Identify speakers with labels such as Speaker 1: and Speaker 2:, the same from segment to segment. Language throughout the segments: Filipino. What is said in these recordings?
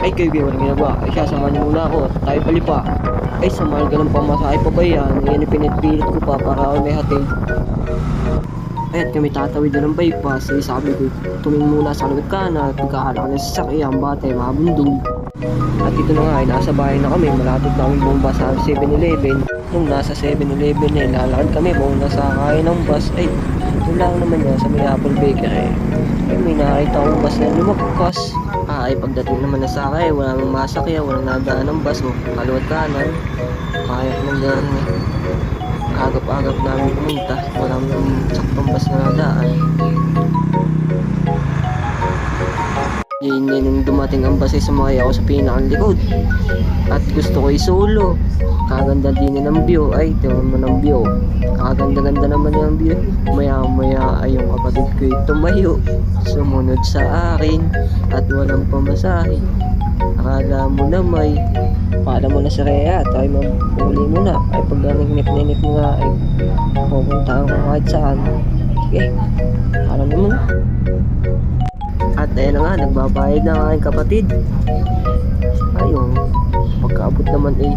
Speaker 1: Ay kayo walang ginagawa. Ay siya, samahan niyo muna ako. Tayo palipa. Ay samahan ka ng pamasahe pa ba yan? Ngayon ipinit-pilit ko pa para ako may hatid. Ay at kami tatawid na ng bypass. Ay sabi ko, tumingin muna sa kaliwat kanan. Pagkakala ka ng sasakyan, bata ay mabundog. At ito na nga ay nasa bahay na kami. Malapit na kami bumaba sa 7-Eleven. Nung nasa 7-Eleven ay lalakad kami. Kung nasa kaya ng bus ay yun lang naman yan sa may Apple Bakery. Ay may nakita akong bus na lumagpas. Ay pagdating naman na sa akin, wala nang masakya, walang nadaan ng bus. Kaliwat kanan, kaya ko nang gano'n eh. Agap-agap namin pumunta, wala nang saktong bus na nadaan. Hindi nung dumating ang bus ay sumakay ako sa pinakang likod. At gusto ko i-solo. Kaganda din ng view. Ay, tingnan mo ng view. Kaganda-ganda naman yung view. Maya-maya ay yung kapatid ko ay tumayo. Sumunod sa akin. At walang pamasahe. Akala mo na may pala mo na si Rhea. Tayo mabuli mo na. Ay pag nagnip-ninip mo nga ay pupuntaan ko kahit saan. Okay. Alam mo na. At ayun na nga, nagbabayad na ang aking kapatid. Ayun, pagkaabot naman eh,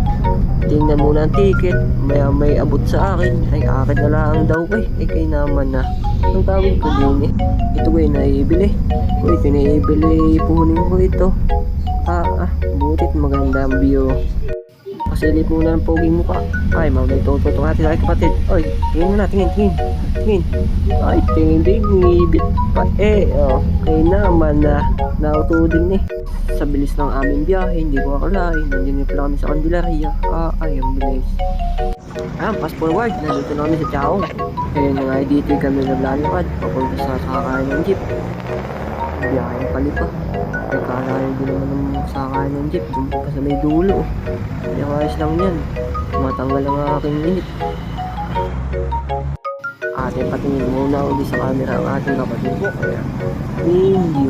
Speaker 1: tingnan muna ang ticket. May abot sa akin. Ay akin na lang daw eh. Kay naman na. Ang tawag ko din eh. Ito ko yung naibili. Kung ito naibili, puhunin ko ito. Butit maganda ang view. Pasilip muna ng poging mukha. Ay, may tututok natin sa aking kapatid. Oy, tingin mo na, tingin. Ay, tingin din, ngibit pa eh. Okay naman na nauto din eh. Sa bilis ng aming biyahe, hindi ko akalain. Nandiyan pala kami sa Candelaria. Ay, ang bilis. Fast forward, nandito na kami sa Chaong. Kaya na nga dito kami naglalakad. Papunta sa sakakain ng jeep. Biyahe palipa. Ay, kalahin din naman ng sakakain ng jeep. Doon pa sa may dulo. Kaya ayos lang yan. Matanggal ang aking init. Ate, patingin muna ulit sa camera ang ating kapatid ko. Kaya, hindi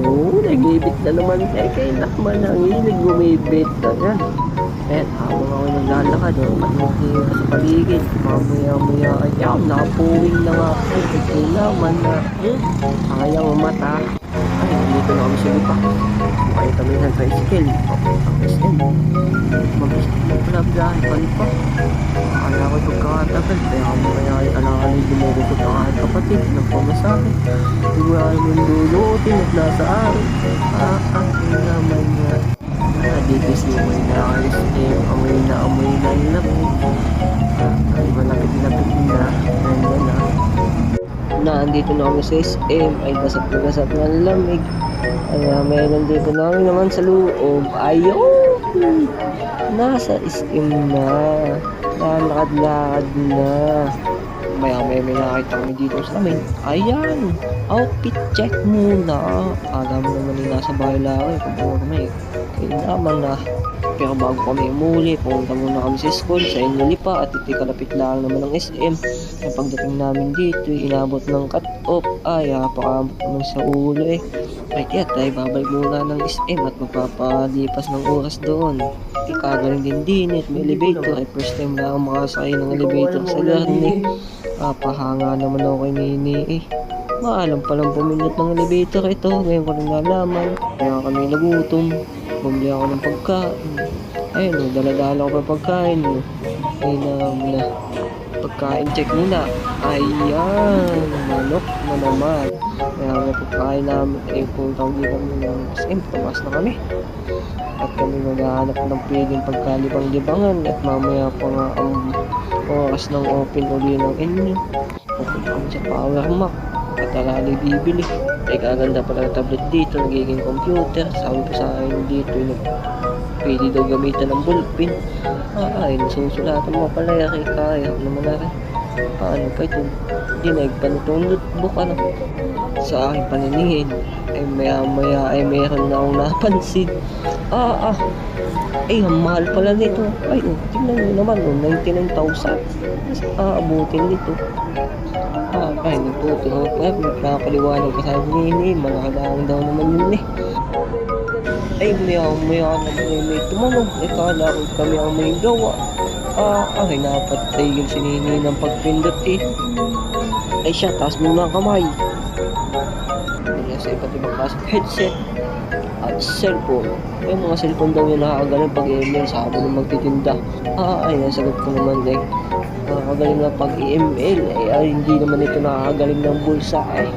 Speaker 1: nag-ibit na naman. Kaya naman ang hilig gumibit na yan. Kaya habang ako naglalakad, patingin sa paligid. Mamaya-maya, ayam, nakapuwing na nga ako. Kaya naman na, kayang mata. Ay, dito na kami sa lupa. Kaya kami ng tricycle. Ang SM. Mag-isip mo pala biyahe palipa. Akala ko pagkakatagal. Kaya mamaya ay alakali dumugukot ang aking kapatid. Nagpamasahe. Wala naman lulutin at nasa araw. Kaya naman nga. Dito siya may na-SM. Amoy na yung lapit. Ay, malapit-lapit na. Ganda na. Andito na kami sa SM. Ay gasap na lamig. Ay meron dito naman sa loob. Ayun, nasa SM na. Lalakad-lakad na. May nakita kami dito sa amin. Ayan, outfit check muna. Alam mo naman yung nasa bahay lang. Kapag may kaya naman na. Pero bago kami umuli, pumunta muna kami sa school, sa Inilipa, at ito'y kalapit lang naman ng SM. Ang pagdating namin dito, inabot ng cut-off. Ay, napakabot naman sa ulo eh. Ay, kaya tayo babalik muna ng SM at magpapalipas ng oras doon. Kagaling din at may elevator. Ay, first time na ako makasakay ng elevator sa Garni. Pahanga naman ako kay Nini eh. Maalam palang puminot ng elevator ito. Ngayon ko rin nalaman. Kaya kami nagutom. Bumili ako ng pagkain. Ayun, dala-dala ko pa pagkain. Ayun na, pagkain check muna. Ayan, manok na naman. Kaya may pagkain namin. Kung tawag kami ng SM, tamas na kami. At kami maghahanap ng pwedeng pagkalibang-libangan. At mamaya pa nga ang oras ng open uli ng inyo. Pupunta kami sa Power Mac. At alali bibili. Ay kaganda pala ng tablet dito, nagiging computer. Sabi ko sa akin dito, pwede daw gamitan ng ballpen. Ay, nasusulatan mo pala, kaya naman na rin. Paano pa ito? Dinaig pa nitong notebook, sa aking paniningin. Ay maya ay meron na akong napansin. Ay, ang mahal pala nito. Ay, tingnan nyo naman, 99,000. Mas aabutin nito. Ay, nagtuturo pa. Nakakaliwanag ka sa Nini. Malakadaan daw naman yun eh. Ay, maya naman may tumunog. Kala ko kami ang may gawa. Ay, napatay si Nini ng pagpindot eh. Ay siya, taas muna ang kamay. Ay, sa iba't ibang klaseng headset at cellphone. yung mga cellphone daw yung nakakagaling pag i-email, sabi ng magtitinda. Ay, nasagot ko naman eh. Nakakagaling na pag i-email, ay hindi naman ito nakakagaling ng bulsa eh.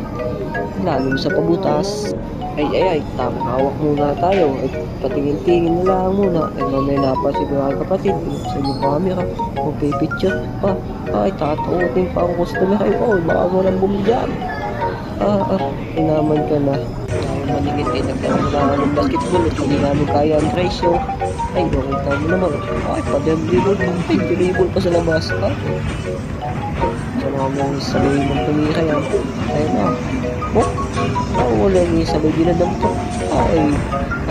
Speaker 1: Lalo sa pabutas. Ay, tama, hawak muna tayo. Ay, patingin-tingin na lang muna. Ay, mamaya napansin ko mga kapatid, sa yung camera, magpipicture pa. Ay, tatautin pa ang customer. Ay, baka mo nang bumigyan. Inaman ka na. Maningit eh, nagkaroon na ng basketball at hindi namin kaya ang ratio. Ay, nakita mo naman. Ay, pa-dribble. Ay, dribble pa sa labas. Sana mong sabihin mong tumira yan. Ayun na. Wala yung sabay binadam ko. Ay,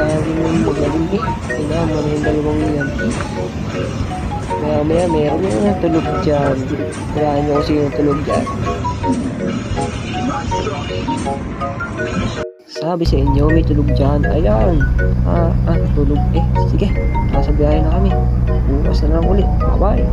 Speaker 1: yung magaling eh. Inaman yung dalawang yan. Maya meron yung tulog dyan. Kaya nyo kasi yung tulog dyan. Sabi sa inyo may tulog dyan. Ayan. Tulog eh. Sige, nasa biyahe na kami. Bukas na lang ulit. Bye bye.